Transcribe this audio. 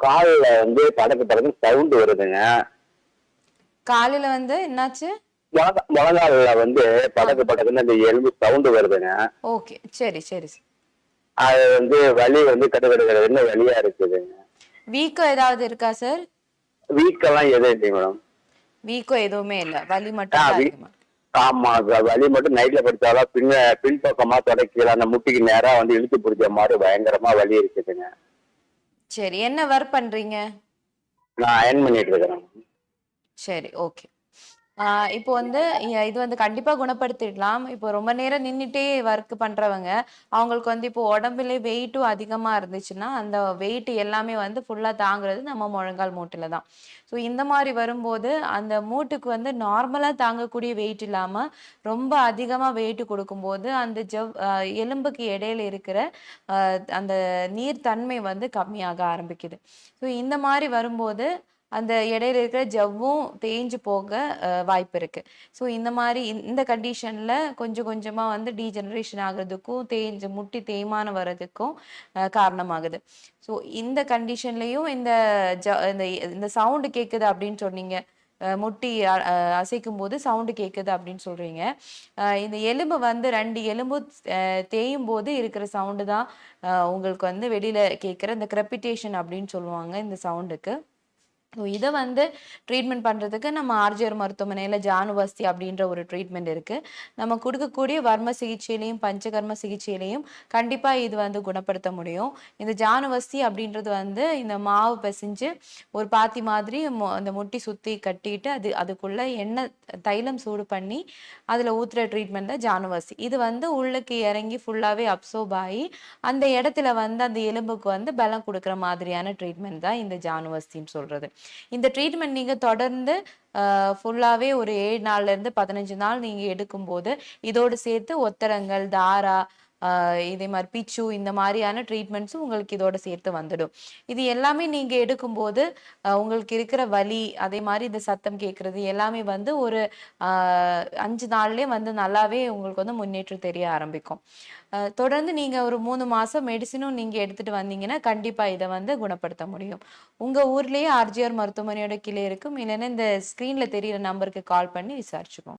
கால்ல வந்து படக்கு படக்குன்னு சவுண்ட் வருதுங்க. காலையில வந்து என்னாச்சு? முழங்கால்ல வந்து ஆ. படக்கு படக்குன்னு அந்த எலும்பு சவுண்ட் வருதுங்க. ஓகே. சரி, சரி. அது வந்து வலி வந்து கடுகடுன்னு வலியா இருக்குதுங்க. வீக்கம் ஏதாவது இருக்கா சார்? வீக்கெல்லாம் எதுவும் இல்லைங்க மேடம். வீக்கம் எதுவுமே இல்ல. வலி மட்டும் தான் வீ அதிகமா. ஆமா. வலி மட்டும் நைட்ல படுத்தாலும் பின்பக்கமா தொடை அந்த முட்டிக்கு நேரா வந்து இழுத்து பிடிச்ச மாதிரி பயங்கரமா வலி இருக்குதுங்க. சரி. என்ன ஒர்க் பண்றீங்க? நான் அயர்ன் பண்ணிட்டு இருக்கிறேன். சரி, ஓகே. இப்போ வந்து இது வந்து கண்டிப்பா குணப்படுத்திடலாம். இப்போ ரொம்ப நேரம் நின்னுட்டே ஒர்க் பண்றவங்க, அவங்களுக்கு வந்து இப்போ உடம்புலே வெயிட்டும் அதிகமா இருந்துச்சுன்னா, அந்த வெயிட் எல்லாமே வந்து ஃபுல்லா தாங்குறது நம்ம முழங்கால் மூட்டுல தான். ஸோ இந்த மாரி வரும்போது, அந்த மூட்டுக்கு வந்து நார்மலா தாங்கக்கூடிய வெயிட் இல்லாம, ரொம்ப அதிகமா வெயிட் குடுக்கும்போது, அந்த எலும்புக்கு இடையில இருக்கிற அந்த நீர் தன்மை வந்து கம்மியாக ஆரம்பிக்குது. ஸோ இந்த மாரி வரும்போது அந்த இடையில இருக்கிற ஜவ்வும் தேய்ஞ்சு போக வாய்ப்பு இருக்கு. ஸோ இந்த மாரி இந்த கண்டிஷன்ல கொஞ்சம் கொஞ்சமா வந்து டீஜெனரேஷன் ஆகுறதுக்கும், முட்டி தேய்மானம் வர்றதுக்கும் காரணமாகுது. ஸோ இந்த கண்டிஷன்லயும் இந்த இந்த சவுண்ட் கேட்குது அப்படின்னு சொன்னீங்க. முட்டி அசைக்கும்போது சவுண்ட் கேட்குது அப்படின்னு சொல்றீங்க. இந்த எலும்பு வந்து 2 எலும்பும் தேயும்போது இருக்கிற சவுண்ட் தான் உங்களுக்கு வந்து வெளியில கேட்கிற இந்த கிரெபிடேஷன் அப்படின்னு சொல்லுவாங்க இந்த சவுண்டுக்கு. ஸோ இத வந்து ட்ரீட்மெண்ட் பண்றதுக்கு நம்ம ஆர்ஜிஆர் மருத்துவமனையில ஜானுவஸ்தி அப்படின்ற ஒரு ட்ரீட்மெண்ட் இருக்கு. நம்ம குடுக்கக்கூடிய வர்ம சிகிச்சையிலயும், பஞ்சகர்ம சிகிச்சையிலயும் கண்டிப்பா இது வந்து குணப்படுத்த முடியும். இந்த ஜானுவஸ்தி அப்படின்றது வந்து இந்த மாவு பெசஞ்சு ஒரு பாத்தி மாதிரி அந்த முட்டி சுத்தி கட்டிட்டு அதுக்குள்ள எண்ணெய் தைலம் சூடு பண்ணி அதுல ஊத்துற ட்ரீட்மெண்ட் தான் ஜானுவஸ்தி. இது வந்து உள்ளுக்கு இறங்கி ஃபுல்லாவே அப்சர்ப் ஆயி அந்த இடத்துல வந்து அந்த எலும்புக்கு வந்து பலம் குடுக்குற மாதிரியான ட்ரீட்மெண்ட் தான் இந்த ஜானுவஸ்தின்னு சொல்றது. இந்த ட்ரீட்மெண்ட் நீங்க தொடர்ந்து ஃபுல்லாவே ஒரு 7 நாள்ல இருந்து 15 நாள் நீங்க எடுக்கும்போது, இதோடு சேர்த்து ஒத்தடங்கள், தாரா, இதே மாரி பிச்சு இந்த மாரியான ட்ரீட்மெண்ட்ஸும் உங்களுக்கு இதோட சேர்த்து வந்துடும். இது எல்லாமே நீங்க எடுக்கும்போது, உங்களுக்கு இருக்கிற வலி, அதே மாரி இந்த சத்தம் கேட்கறது எல்லாமே வந்து ஒரு அ 5 நாள்லயே வந்து நல்லாவே உங்களுக்கு வந்து முன்னேற்றம் தெரிய ஆரம்பிக்கும். தொடர்ந்து நீங்க ஒரு 3 மாசம் மெடிசினும் நீங்க எடுத்துட்டு வந்தீங்கன்னா, கண்டிப்பா இத வந்து குணப்படுத்த முடியும். உங்க ஊர்லயே ஆர்ஜிஆர் மருத்துவமனையோட கிளை இருக்கும். இல்லன்னா இந்த ஸ்க்ரீன்ல தெரியிற நம்பருக்கு கால் பண்ணி விசாரிச்சுக்கோங்க.